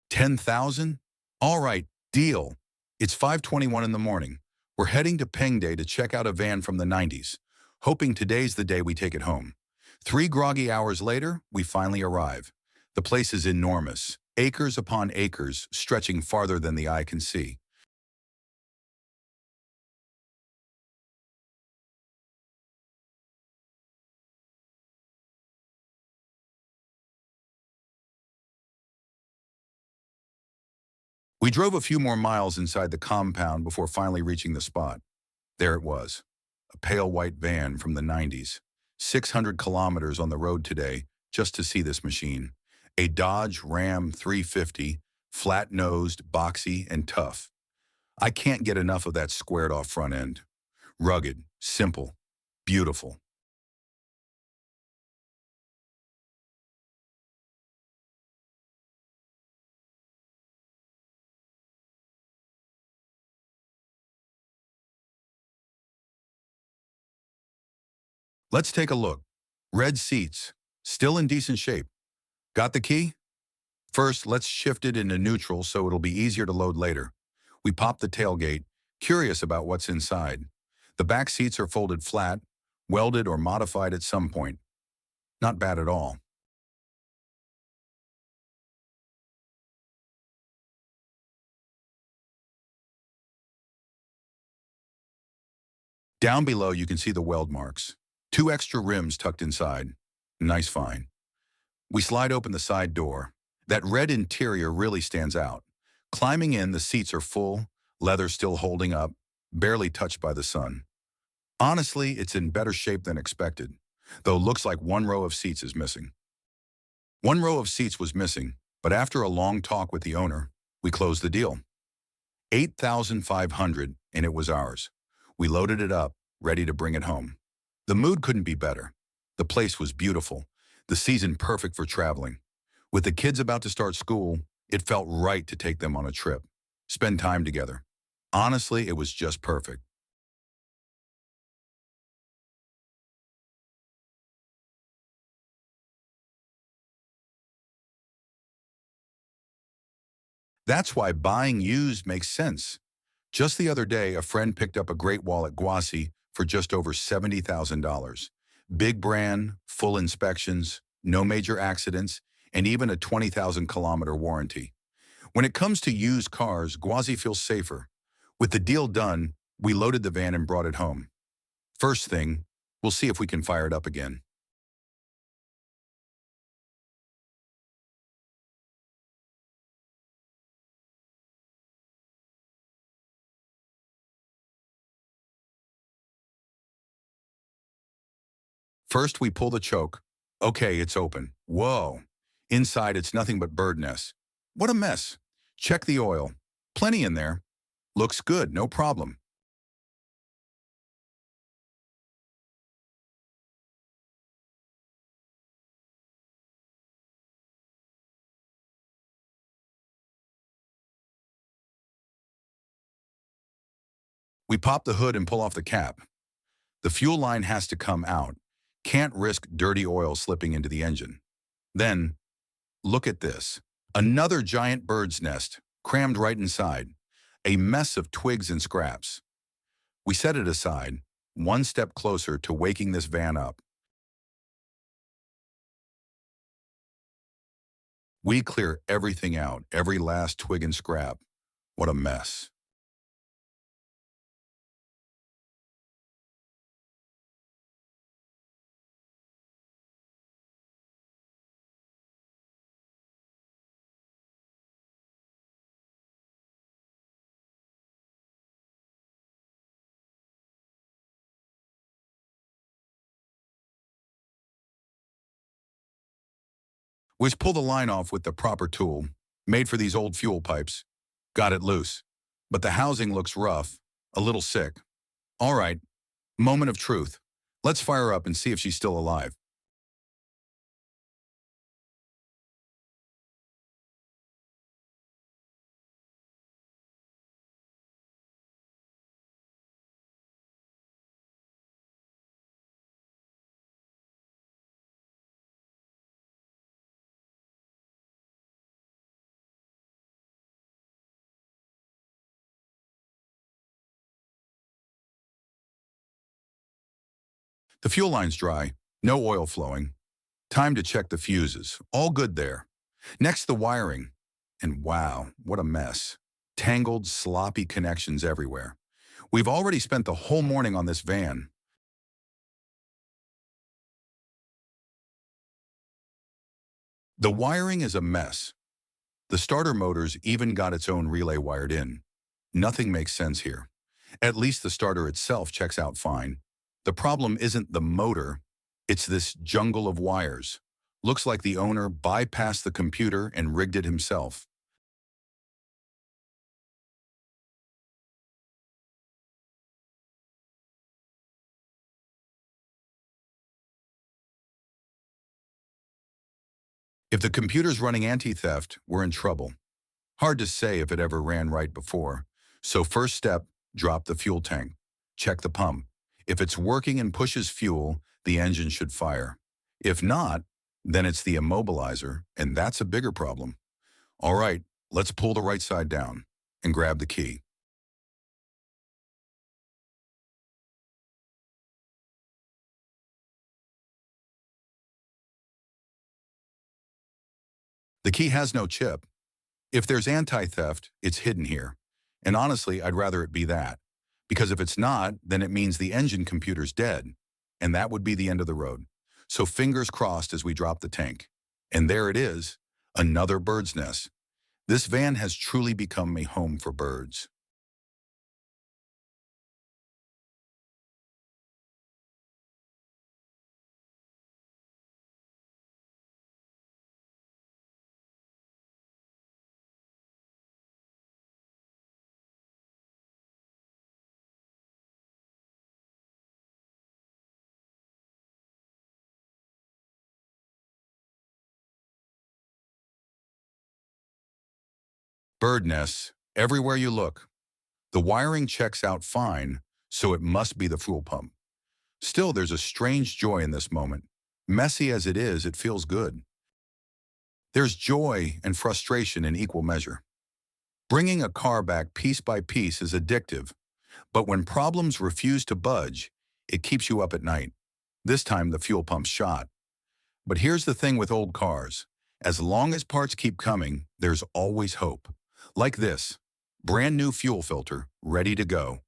10,000? All right, deal. It's 5:21 in the morning. We're heading to Peng Day to check out a van from the 90s, hoping today's the day we take it home. 3 groggy hours later, we finally arrive. The place is enormous, acres upon acres, stretching farther than the eye can see. We drove a few more miles inside the compound before finally reaching the spot. There it was, a pale white van from the 90s. 600 kilometers on the road today just to see this machine. A Dodge Ram 350, flat-nosed, boxy, and tough. I can't get enough of that squared-off front end. Rugged, simple, beautiful. Let's take a look. Red seats, still in decent shape. Got the key? First, let's shift it into neutral so it'll be easier to load later. We pop the tailgate, curious about what's inside. The back seats are folded flat, welded or modified at some point. Not bad at all. Down below, you can see the weld marks. Two extra rims tucked inside. Nice find. We slide open the side door. That red interior really stands out. Climbing in, the seats are full, leather still holding up, barely touched by the sun. Honestly, it's in better shape than expected, though looks like one row of seats is missing. One row of seats was missing, but after a long talk with the owner, we closed the deal. 8,500 and it was ours. We loaded it up, ready to bring it home. The mood couldn't be better. The place was beautiful, the season perfect for traveling. With the kids about to start school, it felt right to take them on a trip, spend time together. Honestly, it was just perfect. That's why buying used makes sense. Just the other day, a friend picked up a Great Wall at Guasi for just over $70,000. Big brand, full inspections, no major accidents, and even a 20,000-kilometer warranty. When it comes to used cars, Guasi feels safer. With the deal done, we loaded the van and brought it home. First thing, we'll see if we can fire it up again. First, we pull the choke. Okay, it's open. Whoa. Inside, it's nothing but bird nests. What a mess. Check the oil. Plenty in there. Looks good, no problem. We pop the hood and pull off the cap. The fuel line has to come out. Can't risk dirty oil slipping into the engine. Then, look at this. Another giant bird's nest, crammed right inside. A mess of twigs and scraps. We set it aside, one step closer to waking this van up. We clear everything out, every last twig and scrap. What a mess. We pull the line off with the proper tool, made for these old fuel pipes. Got it loose. But the housing looks rough, a little sick. All right, moment of truth. Let's fire her up and see if she's still alive. The fuel line's dry, no oil flowing. Time to check the fuses. All good there. Next, the wiring. And wow, what a mess. Tangled, sloppy connections everywhere. We've already spent the whole morning on this van. The wiring is a mess. The starter motor's even got its own relay wired in. Nothing makes sense here. At least the starter itself checks out fine. The problem isn't the motor, it's this jungle of wires. Looks like the owner bypassed the computer and rigged it himself. If the computer's running anti-theft, we're in trouble. Hard to say if it ever ran right before. So first step, drop the fuel tank. Check the pump. If it's working and pushes fuel, the engine should fire. If not, then it's the immobilizer, and that's a bigger problem. All right, let's pull the right side down and grab the key. The key has no chip. If there's anti-theft, it's hidden here. And honestly, I'd rather it be that. Because if it's not, then it means the engine computer's dead. And that would be the end of the road. So fingers crossed as we drop the tank. And there it is, another bird's nest. This van has truly become a home for birds. Bird nests, everywhere you look. The wiring checks out fine, so it must be the fuel pump. Still, there's a strange joy in this moment. Messy as it is, it feels good. There's joy and frustration in equal measure. Bringing a car back piece by piece is addictive, but when problems refuse to budge, it keeps you up at night. This time the fuel pump's shot. But here's the thing with old cars. As long as parts keep coming, there's always hope. Like this, brand new fuel filter, ready to go.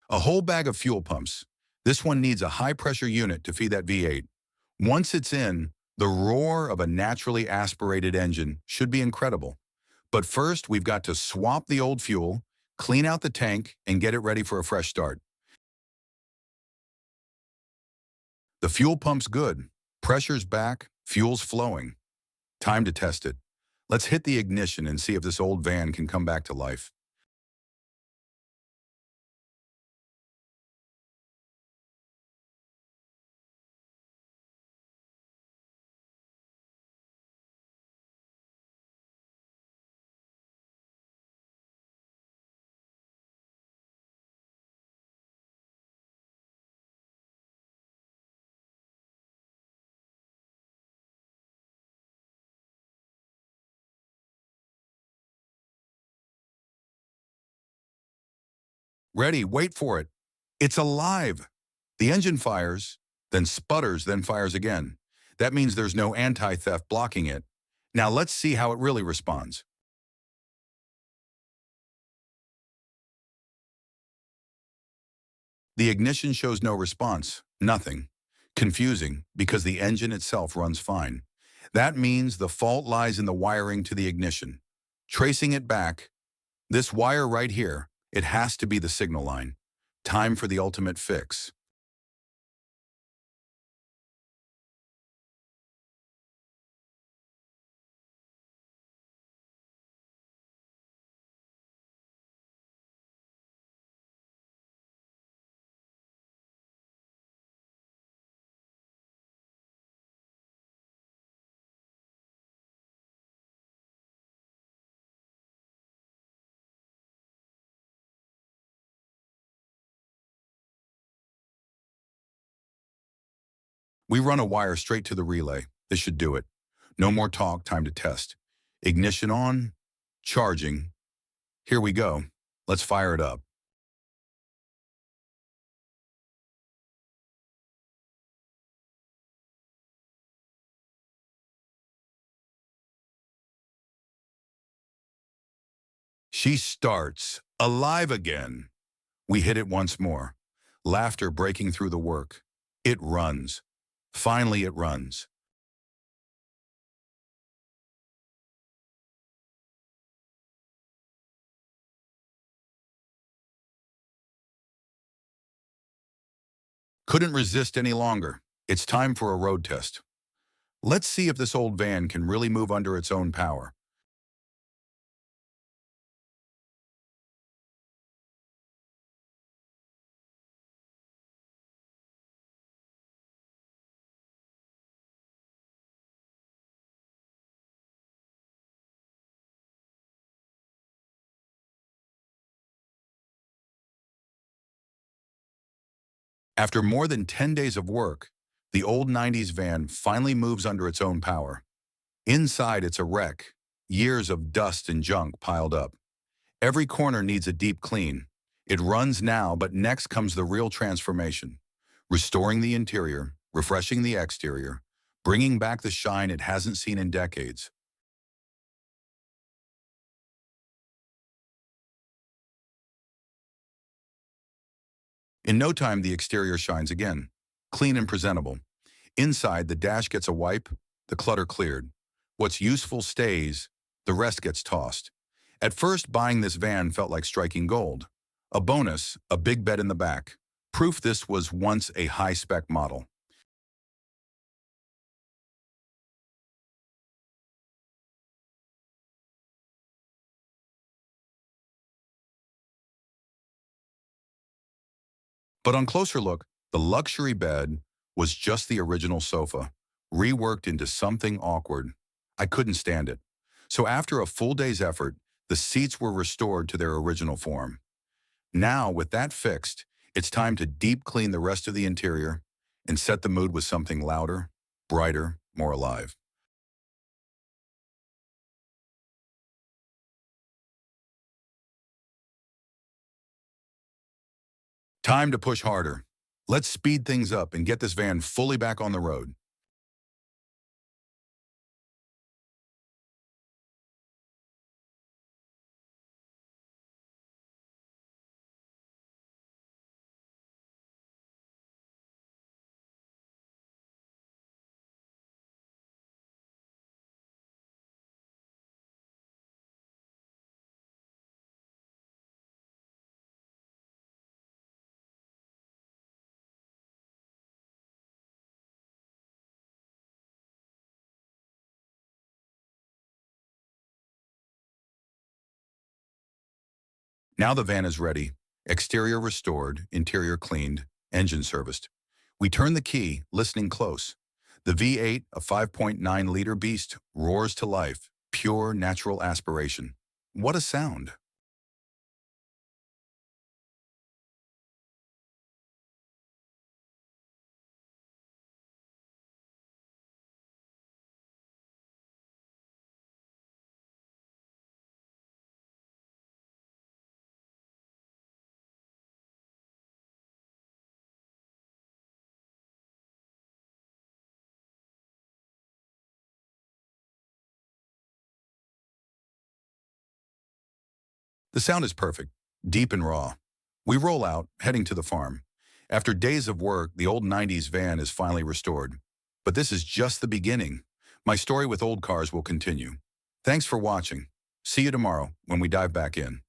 A whole bag of fuel pumps. This one needs a high-pressure unit to feed that V8. Once it's in, the roar of a naturally aspirated engine should be incredible. But first, we've got to swap the old fuel, clean out the tank, and get it ready for a fresh start. The fuel pump's good. Pressure's back, fuel's flowing. Time to test it. Let's hit the ignition and see if this old van can come back to life. Ready, wait for it. It's alive. The engine fires, then sputters, then fires again. That means there's no anti-theft blocking it. Now let's see how it really responds. The ignition shows no response, nothing. Confusing, because the engine itself runs fine. That means the fault lies in the wiring to the ignition. Tracing it back, this wire right here, it has to be the signal line. Time for the ultimate fix. We run a wire straight to the relay. This should do it. No more talk, time to test. Ignition on, charging. Here we go. Let's fire it up. She starts, alive again. We hit it once more. Laughter breaking through the work. It runs. Finally it runs. Couldn't resist any longer. It's time for a road test. Let's see if this old van can really move under its own power. After more than 10 days of work, the old 90s van finally moves under its own power. Inside, it's a wreck, years of dust and junk piled up. Every corner needs a deep clean. It runs now, but next comes the real transformation. Restoring the interior, refreshing the exterior, bringing back the shine it hasn't seen in decades. In no time, the exterior shines again, clean and presentable. Inside, the dash gets a wipe, the clutter cleared. What's useful stays, the rest gets tossed. At first, buying this van felt like striking gold. A bonus, a big bed in the back. Proof this was once a high-spec model. But on closer look, the luxury bed was just the original sofa, reworked into something awkward. I couldn't stand it. So after a full day's effort, the seats were restored to their original form. Now, with that fixed, it's time to deep clean the rest of the interior and set the mood with something louder, brighter, more alive. Time to push harder. Let's speed things up and get this van fully back on the road. Now the van is ready. Exterior restored, interior cleaned, engine serviced. We turn the key, listening close. The V8, a 5.9-liter beast, roars to life. Pure, natural aspiration. What a sound. The sound is perfect, deep and raw. We roll out, heading to the farm. After days of work, the old 90s van is finally restored. But this is just the beginning. My story with old cars will continue. Thanks for watching. See you tomorrow when we dive back in.